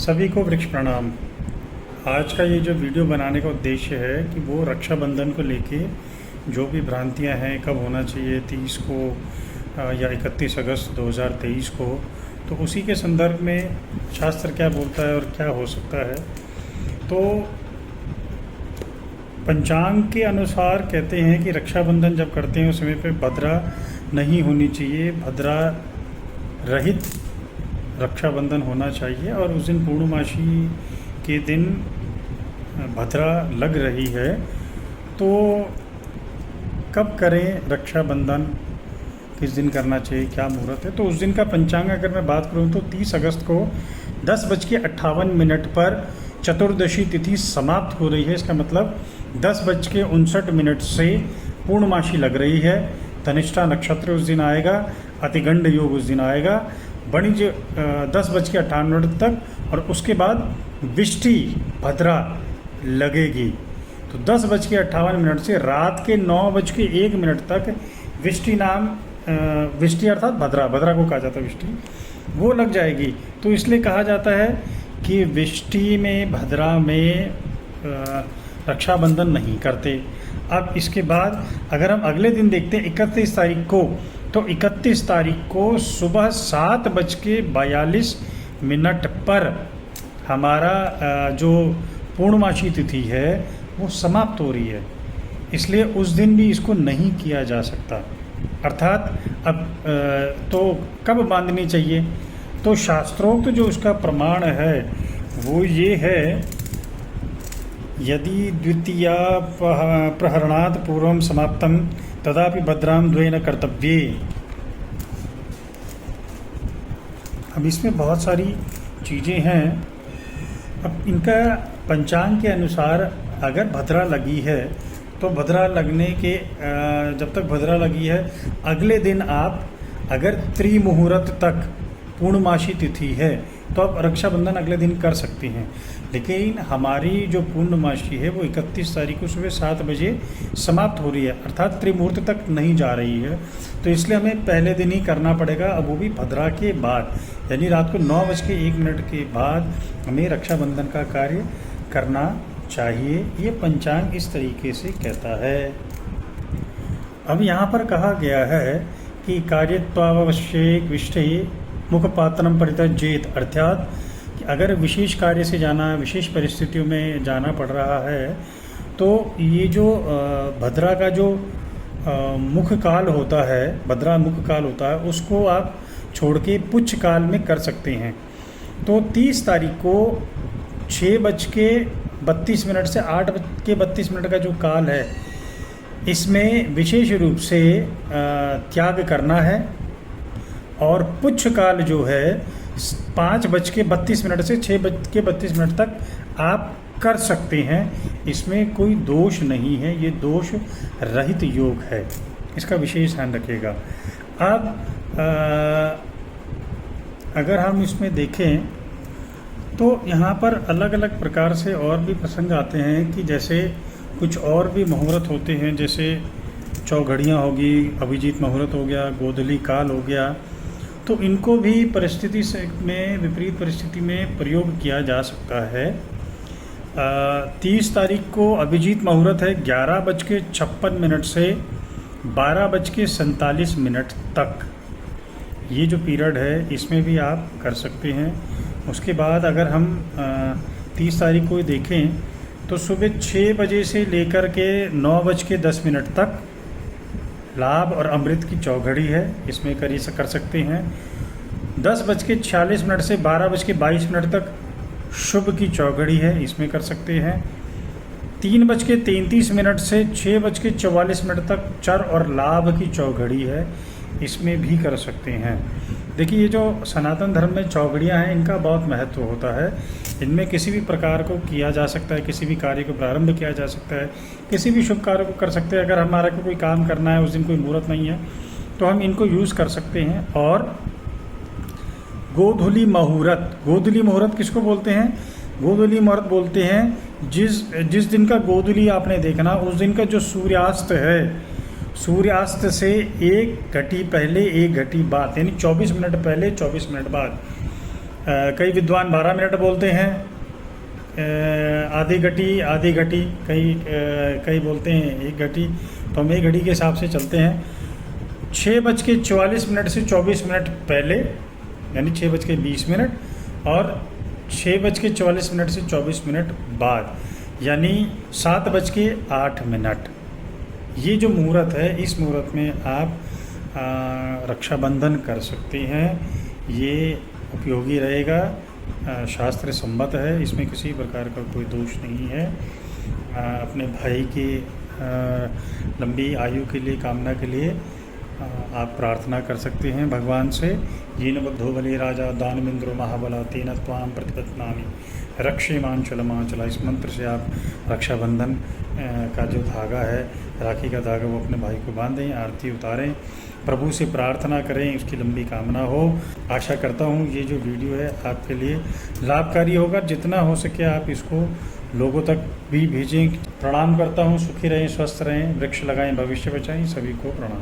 सभी को वृक्ष प्रणाम। आज का ये जो वीडियो बनाने का उद्देश्य है कि वो रक्षाबंधन को लेके जो भी भ्रांतियां हैं, कब होना चाहिए 30 को या 31 अगस्त 2023 को, तो उसी के संदर्भ में शास्त्र क्या बोलता है और क्या हो सकता है। तो पंचांग के अनुसार कहते हैं कि रक्षाबंधन जब करते हैं उस समय पे भद्रा नहीं होनी चाहिए, भद्रा रहित रक्षाबंधन होना चाहिए। और उस दिन पूर्णमासी के दिन भद्रा लग रही है, तो कब करें रक्षाबंधन, किस दिन करना चाहिए, क्या मुहूर्त है। तो उस दिन का पंचांग अगर मैं बात करूं तो 30 अगस्त को 10:58 पर चतुर्दशी तिथि समाप्त हो रही है। इसका मतलब 10:59 से पूर्णमासी लग रही है। धनिष्ठा नक्षत्र उस दिन आएगा, अतिगंड योग उस दिन आएगा, वाणिज्य 10:58 तक, और उसके बाद विष्टि भद्रा लगेगी। तो 10:58 से रात के 9:01 तक विष्टि अर्थात भद्रा को कहा जाता है विष्टि, वो लग जाएगी। तो इसलिए कहा जाता है कि विष्टि में, भद्रा में रक्षाबंधन नहीं करते। अब इसके बाद अगर हम अगले दिन देखते हैं 31 तारीख को, तो 31 तारीख को सुबह 7:42 पर हमारा जो पूर्णमासी तिथि है वो समाप्त हो रही है। इसलिए उस दिन भी इसको नहीं किया जा सकता। अर्थात अब तो कब बांधनी चाहिए, तो शास्त्रोक्त जो उसका प्रमाण है वो ये है, यदि द्वितीया प्रहरणात् पूर्वं समाप्तं तदापि भद्रां द्वेन कर्तव्ये। अब इसमें बहुत सारी चीज़ें हैं। अब इनका पंचांग के अनुसार अगर भद्रा लगी है तो भद्रा लगने के जब तक भद्रा लगी है अगले दिन आप अगर त्रिमुहूर्त तक पूर्णमासी तिथि है तो आप रक्षाबंधन अगले दिन कर सकती हैं। लेकिन हमारी जो पूर्णमासी है वो 31 तारीख को सुबह 7 बजे समाप्त हो रही है, अर्थात त्रिमुहूर्त तक नहीं जा रही है। तो इसलिए हमें पहले दिन ही करना पड़ेगा, अब वो भी भद्रा के बाद, यानी रात को 9:01 के बाद हमें रक्षाबंधन का कार्य करना चाहिए। ये पंचांग इस तरीके से कहता है। अब यहाँ पर कहा गया है कि कार्यत्वावश्यक विष्ठे मुखपातनम परित्यजेत, अर्थात कि अगर विशेष कार्य से जाना, विशेष परिस्थितियों में जाना पड़ रहा है, तो ये जो भद्रा का जो मुख काल होता है, भद्रा मुख काल होता है, उसको आप छोड़ के पुच्छ काल में कर सकते हैं। तो 30 तारीख को 6:32 से 8:32 का जो काल है, इसमें विशेष रूप से त्याग करना है। और पुच्छ काल जो है 5:32 से 6:32 तक आप कर सकते हैं। इसमें कोई दोष नहीं है, ये दोष रहित योग है, इसका विशेष ध्यान रखिएगा। अब अगर हम इसमें देखें तो यहाँ पर अलग अलग प्रकार से और भी प्रसंग आते हैं कि जैसे कुछ और भी मुहूर्त होते हैं, जैसे चौघड़ियाँ होगी, अभिजीत मुहूर्त हो गया, गोधूली काल हो गया। तो इनको भी परिस्थिति से में, विपरीत परिस्थिति में प्रयोग किया जा सकता है। 30 तारीख को अभिजीत मुहूर्त है 11:56 से 12:47 तक। ये जो पीरियड है इसमें भी आप कर सकते हैं। उसके बाद अगर हम 30 तारीख को देखें तो सुबह 6 बजे से लेकर के 9:10 तक लाभ और अमृत की चौघड़ी है, इसमें कर सकते हैं। 10:46 से 12:22 तक शुभ की चौघड़ी है, इसमें कर सकते हैं। 3:33 से 6:44 तक चर और लाभ की चौघड़ी है, इसमें भी कर सकते हैं। देखिए, ये जो सनातन धर्म में चौघड़ियाँ हैं इनका बहुत महत्व होता है। इनमें किसी भी प्रकार को किया जा सकता है, किसी भी कार्य को प्रारंभ किया जा सकता है, किसी भी शुभ कार्य को कर सकते हैं। अगर हमारा को कोई काम करना है, उस दिन कोई मुहूर्त नहीं है, तो हम इनको यूज़ कर सकते हैं। और गोधूली मुहूर्त किसको बोलते हैं? गोधूली मुहूर्त बोलते हैं जिस दिन का गोधूली आपने देखना, उस दिन का जो सूर्यास्त है, सूर्यास्त से 1 घटी पहले 1 घटी बाद, यानी 24 मिनट पहले 24 मिनट बाद कई विद्वान 12 मिनट बोलते हैं, आधी घटी, कई बोलते हैं 1 घटी। तो हम 1 घड़ी के हिसाब से चलते हैं। 6:44 से 24 मिनट पहले, यानी 6:20 और 6:44 से 24 मिनट बाद, यानी 7:08। ये जो मुहूर्त है, इस मुहूर्त में आप रक्षाबंधन कर सकते हैं। ये उपयोगी रहेगा, शास्त्र सम्मत है, इसमें किसी प्रकार का कोई दोष नहीं है। अपने भाई की लंबी आयु के लिए, कामना के लिए आप प्रार्थना कर सकते हैं भगवान से। येन बद्धो बलि राजा दानवेंद्रो महाबला तेन त्वाम प्रतिपत्नामि रक्षेमांचलमांचला। इस मंत्र से आप रक्षाबंधन का जो धागा है, राखी का धागा, वो अपने भाई को बांधें, आरती उतारें, प्रभु से प्रार्थना करें, उसकी लंबी कामना हो। आशा करता हूँ ये जो वीडियो है आपके लिए लाभकारी होगा। जितना हो सके आप इसको लोगों तक भी भेजें। प्रणाम करता हूँ। सुखी रहें, स्वस्थ रहें, वृक्ष लगाएं, भविष्य बचाएं। सभी को प्रणाम।